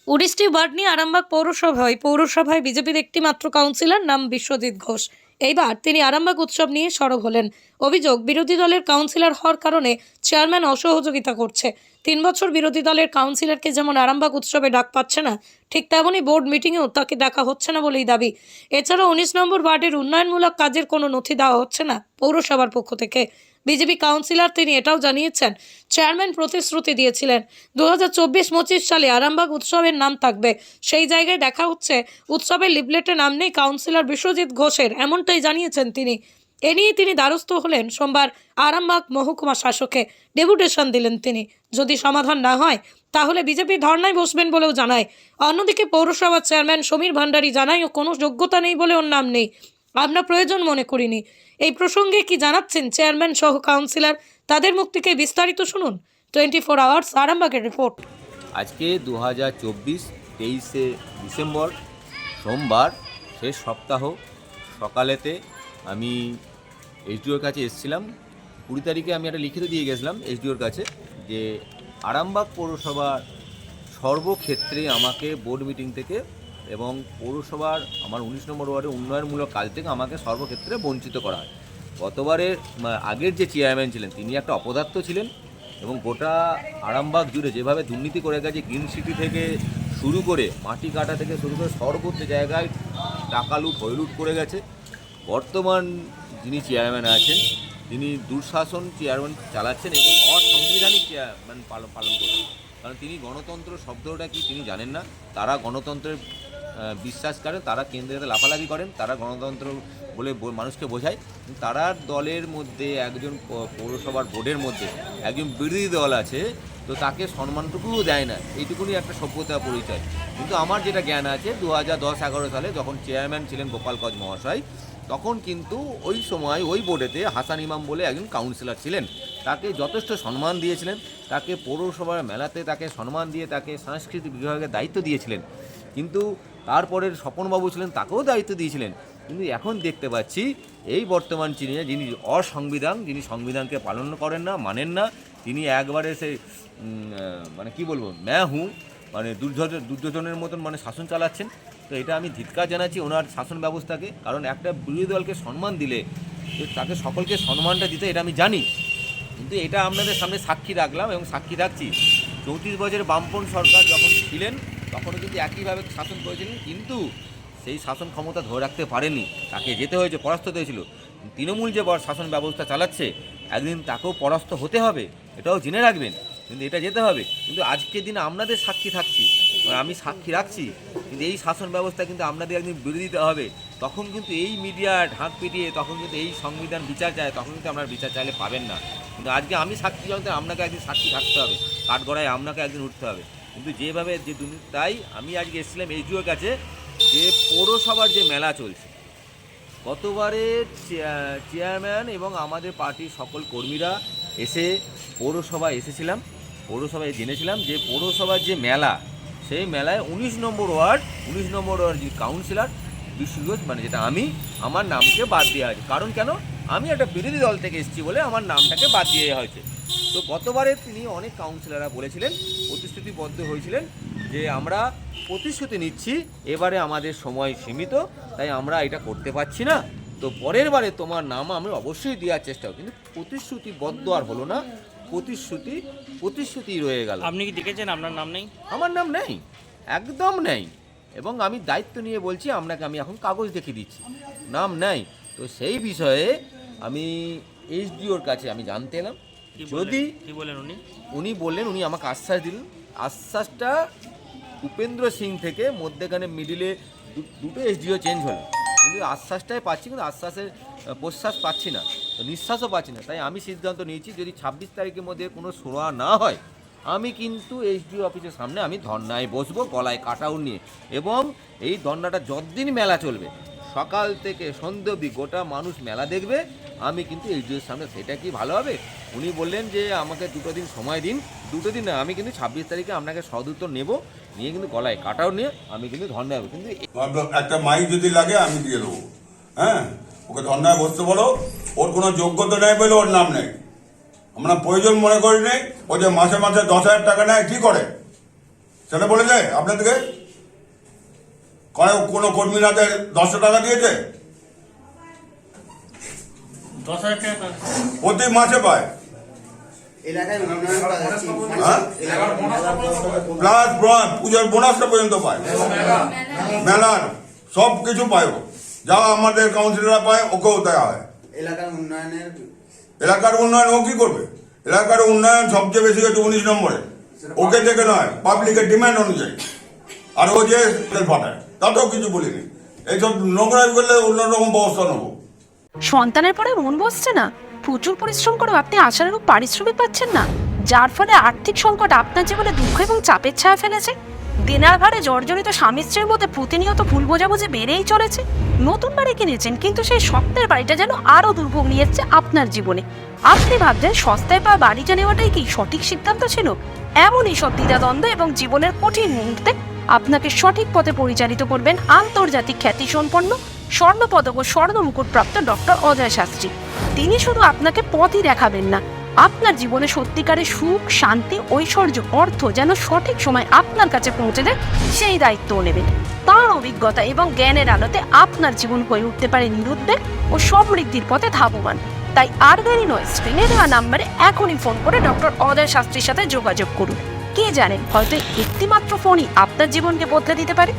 19টি word নিয়ে আরামবাগ পৌরসভায় বিজেপির একটি মাত্র কাউন্সিলর নাম বিশ্বজিৎ ঘোষ। এইবার তিনি আরামবাগ উৎসব নিয়ে সরব হলেন। অভিযোগ, বিরোধী দলের কাউন্সিলর হওয়ার কারণে চেয়ারম্যান অসহযোগিতা করছে। 3 বছর বিরোধী দলের কাউন্সিলরকে যেমন আরামবাগ উৎসবে ডাক পাচ্ছে না, ঠিক তেমনই বোর্ড মিটিংয়েও তাকে ডাকা হচ্ছে না বলেই দাবি। এছাড়া 19 নম্বর ওয়ার্ডের উন্নয়নমূলক কাজের কোনো নথি দেওয়া হচ্ছে না পৌরসভার পক্ষ থেকে। বিজেপি কাউন্সিলর তিনি এটাও জানিয়েছেন, চেয়ারম্যান প্রতিশ্রুতি দিয়েছিলেন 2024-25 সালে আরামবাগ উৎসবের নাম থাকবে। সেই জায়গায় দেখা হচ্ছে উৎসবের লিফলেটে নাম নেই কাউন্সিলর বিশ্বজিৎ ঘোষের, এমনটাই জানিয়েছেন তিনি। এ নিয়ে তিনি দ্বারস্থ হলেন সোমবার আরামবাগ মহকুমা শাসকে। ডেপুটেশন দিলেন তিনি। যদি সমাধান না হয় তাহলে বিজেপি ধর্নায় বসবেন বলেও জানায়। অন্যদিকে পৌরসভার চেয়ারম্যান সমীর ভান্ডারী জানায় ও কোনো যোগ্যতা নেই বলে ওর নাম নেই, আমরা প্রয়োজন মনে করিনি। এই প্রসঙ্গে কি জানাচ্ছেন চেয়ারম্যান সহ কাউন্সিলর, তাদের মুখ থেকে বিস্তারিত শুনুন। 24 আওয়ার্স আরামবাগের রিপোর্ট। আজকে 2024 ডিসেম্বর সোমবার, শেষ সপ্তাহ। সকালেতে আমি এসডিওর কাছে এসেছিলাম। 20 তারিখে আমি একটা লিখিত দিয়ে গেছিলাম এসডিওর কাছে যে আরামবাগ পৌরসভার সর্বক্ষেত্রে আমাকে বোর্ড মিটিং থেকে এবং পৌরসভার আমার 19 নম্বর ওয়ার্ডের উন্নয়নমূলক কাজ থেকে আমাকে সর্বক্ষেত্রে বঞ্চিত করা হয়। গতবারের আগের যে চেয়ারম্যান ছিলেন তিনি একটা অপদার্থ ছিলেন এবং গোটা আরামবাগ জুড়ে যেভাবে দুর্নীতি করে গেছে, গ্রিন সিটি থেকে শুরু করে মাটি কাটা থেকে শুরু করে সর্বোচ্চ জায়গায় টাকা লুট হইলুট করে গেছে। বর্তমান যিনি চেয়ারম্যান আছেন তিনি দুঃশাসন চেয়ারম্যান চালাচ্ছেন এবং অসাংবিধানিক চেয়ারম্যান পালন করছেন। কারণ তিনি গণতন্ত্র শব্দটা কি তিনি জানেন না। তারা গণতন্ত্রের বিশ্বাস করেন, তারা কেন্দ্রে লাফালাফি করেন, তারা গণতন্ত্র বলে মানুষকে বোঝায়। তারা দলের মধ্যে একজন পৌরসভার বোর্ডের মধ্যে একজন বিরোধী দল আছে, তো তাকে সম্মানটুকুও দেয় না। এইটুকুনি একটা সভ্যতা পরিচয়। কিন্তু আমার যেটা জ্ঞান আছে 2010-11 সালে যখন চেয়ারম্যান ছিলেন গোপাল কজ মহাশয়, তখন কিন্তু ওই সময় ওই বোর্ডেতে হাসান ইমাম বলে একজন কাউন্সিলর ছিলেন। তাকে যথেষ্ট সম্মান দিয়েছিলেন, তাকে পৌরসভার মেলাতে তাকে সম্মান দিয়ে তাকে সাংস্কৃতিক বিভাগের দায়িত্ব দিয়েছিলেন। কিন্তু তারপরের স্বপনবাবু ছিলেন, তাকেও দায়িত্ব দিয়েছিলেন। কিন্তু এখন দেখতে পাচ্ছি এই বর্তমান যিনি যিনি সংবিধানকে পালন করেন না, মানেন না, তিনি একবারে সে মানে কি বলবো মানে দুর্যোধনের মতন মানে শাসন চালাচ্ছেন। তো এটা আমি ধিক্কার জানাচ্ছি ওনার শাসন ব্যবস্থাকে। কারণ একটা বিরোধী দলকে সম্মান দিলে তাকে সকলকে সম্মানটা দিতে, এটা আমি জানি। কিন্তু এটা আপনাদের সামনে সাক্ষী রাখলাম এবং সাক্ষী রাখছি 34 বছরের বামপন্থী সরকার যখন ছিলেন তখনও কিন্তু একইভাবে শাসন করেছিলেন, কিন্তু সেই শাসন ক্ষমতা ধরে রাখতে পারেনি, তাকে যেতে হয়েছে, পরাস্ত হয়েছিল। তৃণমূল যে শাসন ব্যবস্থা চালাচ্ছে একদিন তাকেও পরাস্ত হতে হবে, এটাও জেনে রাখবেন। কিন্তু এটা যেতে হবে। কিন্তু আজকের দিনে আপনাদের সাক্ষী থাকছি, আমি সাক্ষী রাখছি, কিন্তু এই শাসন ব্যবস্থা কিন্তু আপনাদের একদিন বিরোধিতা হবে। তখন কিন্তু এই মিডিয়া ঢাক পিটিয়ে তখন কিন্তু এই সংবিধান বিচার চায়, তখন কিন্তু আপনারা বিচার চাইলে পাবেন না। কিন্তু আজকে আমি সাক্ষী জানতে আপনাকে একদিন সাক্ষী থাকতে হবে, কাঠগড়ায় আপনাকে একদিন উঠতে হবে। কিন্তু যেভাবে যে দুর্নীতি, তাই আমি আজকে এসেছিলাম এসডিওর কাছে যে পৌরসভার যে মেলা চলছে, গতবারের চেয়ারম্যান এবং আমাদের পার্টির সকল কর্মীরা এসে পৌরসভায় এসেছিলাম, পৌরসভায় জেনেছিলাম যে পৌরসভার যে মেলা, সেই মেলায় 19 নম্বর ওয়ার্ড যে কাউন্সিলর বিশ্বজিৎ মানে যেটা আমার নামকে বাদ দেওয়া হয়েছে। কারণ কেন? আমি একটা বিরোধী দল থেকে এসেছি বলে আমার নামটাকে বাদ দিয়ে হয়েছে। তো গতবারে তিনি অনেক কাউন্সিলররা বলেছিলেন, প্রতিশ্রুতিবদ্ধ হয়েছিলেন যে আমরা প্রতিশ্রুতি নিচ্ছি, এবারে আমাদের সময় সীমিত, তাই আমরা এটা করতে পারছি না, তো পরের বারে তোমার নাম আমি অবশ্যই দেওয়ার চেষ্টা করব। কিন্তু প্রতিশ্রুতিবদ্ধ আর হলো না, প্রতিশ্রুতি রয়ে গেল। আপনি কি দেখেছেন আপনার নাম নেই? আমার নাম নেই, একদম নেই। এবং আমি দায়িত্ব নিয়ে বলছি আপনাকে, আমি এখন কাগজ দেখিয়ে দিচ্ছি, নাম নেই। তো সেই বিষয়ে আমি এসডিওর কাছে আমি জানতে এলাম। যদি উনি বললেন, উনি আমাকে আশ্বাস দিলেন। আশ্বাসটা উপেন্দ্র সিং থেকে মধ্যেখানে মিডিলে দুটো এসডিও চেঞ্জ হলো, কিন্তু আশ্বাসটাই পাচ্ছি, কিন্তু আশ্বাসের প্রশ্বাস পাচ্ছি না, তো নিঃশ্বাসও পাচ্ছি না। তাই আমি সিদ্ধান্ত নিয়েছি যদি 26 তারিখের মধ্যে কোনো শোনা না হয়, আমি কিন্তু এসডিও অফিসের সামনে আমি ধর্নায় বসবো, গলায় কাটাউট নিয়ে। এবং এই ধর্নাটা যতদিন মেলা চলবে, সকাল থেকে সন্ধ্যে অবধি গোটা মানুষ মেলা দেখবে, আমি কিন্তু এসডিওর সামনে। সেটা কি ভালো হবে? উনি বললেন যে আমাকে 2 দিন সময় দিন। 2 দিন না, আমি কিন্তু 26 তারিখে আপনাকে সদুত্তর নেব, নিয়ে কিন্তু গলায় কাটাউট নিয়ে আমি কিন্তু ধর্নায় হবে। কিন্তু একটা মাইক যদি লাগে আমি দিয়ে দেবো। হ্যাঁ, ওকে ধর্নায় বসতে বলো। ওর কোনো যোগ্যতা নেই বলে ওর নাম নেই, আমরা প্রয়োজন মনে করি নেই। ও যে মাসে মাসে 10,000 টাকা নেয় কি করে? সেটা বলে যায় আপনাদেরকে? কোনো কর্মীরা 10 টাকা দিয়েছে? 10,000 টাকা প্রতি মাসে পায়। এলাকায় উন্নয়ন করা যাচ্ছে। হ্যাঁ? প্লাস পুজোর বোনাসটা পর্যন্ত পায়, মেলার সব কিছু পায় ও। যা আমাদের কাউন্সিলররা পায় ওকেও দেওয়া হয়। এলাকার উন্নয়নের এলাকার উন্নয়ন ও কি করবে? এলাকার উন্নয়ন সবচেয়ে বেশি হচ্ছে 19 নম্বরে, ওকে দেখে নয়, পাবলিকের ডিমান্ড অনুযায়ী। আর ও যে তেল পাঠায় তাতেও কিছু বলিনি। এইসব নোংরা করলে অন্যরকম ব্যবস্থা নেবো। সন্তানের পরে মন বসছে না, প্রচুর পরিশ্রম করেও আপনি আশানুরূপ পারিশ্রমিক পাচ্ছেন না, যার ফলে আর্থিক সংকট আপনার জীবনে দুঃখ এবং চাপের ছায়া ফেলেছে। দেনার ভারে জর্জরিত স্বামী স্ত্রীর মধ্যে প্রতিনিয়ত ভুল বোঝাবুঝি বেড়েই চলেছে। নতুন বাড়ি কিনেছেন, কিন্তু সেই স্বপ্নের বাড়িটা যেন আরও দুর্ভোগ নিয়ে এসছে আপনার জীবনে। আপনি ভাবছেন সস্তায় পাওয়া বাড়িটা নেওয়াটাই কি সঠিক সিদ্ধান্ত ছিল? এমনই সব দ্বিধাদ্বন্দ্ব এবং জীবনের কঠিন মুহূর্তে আপনাকে সঠিক পথে পরিচালিত করবেন আন্তর্জাতিক খ্যাতিসম্পন্ন স্বর্ণপদক ও স্বর্ণ মুকুটপ্রাপ্ত ডক্টর অজয় শাস্ত্রী। তিনি শুধু আপনাকে পথই দেখাবেন না, আপনার জীবনে সত্যিকারের সুখ, শান্তি, ঐশ্বর্য, অর্থ যেন সঠিক সময় আপনার কাছে পৌঁছে দেয় সেই দায়িত্বও নেবেন। তার অভিজ্ঞতা এবং জ্ঞানের আলোতে আপনার জীবন হয়ে উঠতে পারে নিরুদ্বেগ ও সমৃদ্ধির পথে ধাবমান। তাই আর দেরি নয়, স্ক্রিনে দেওয়া নাম্বারে এখনই ফোন করে ডক্টর অজয় শাস্ত্রীর সাথে যোগাযোগ করুন। কে জানেন, হয়তো একটি মাত্র ফোনই আপনার জীবনকে বদলে দিতে পারে।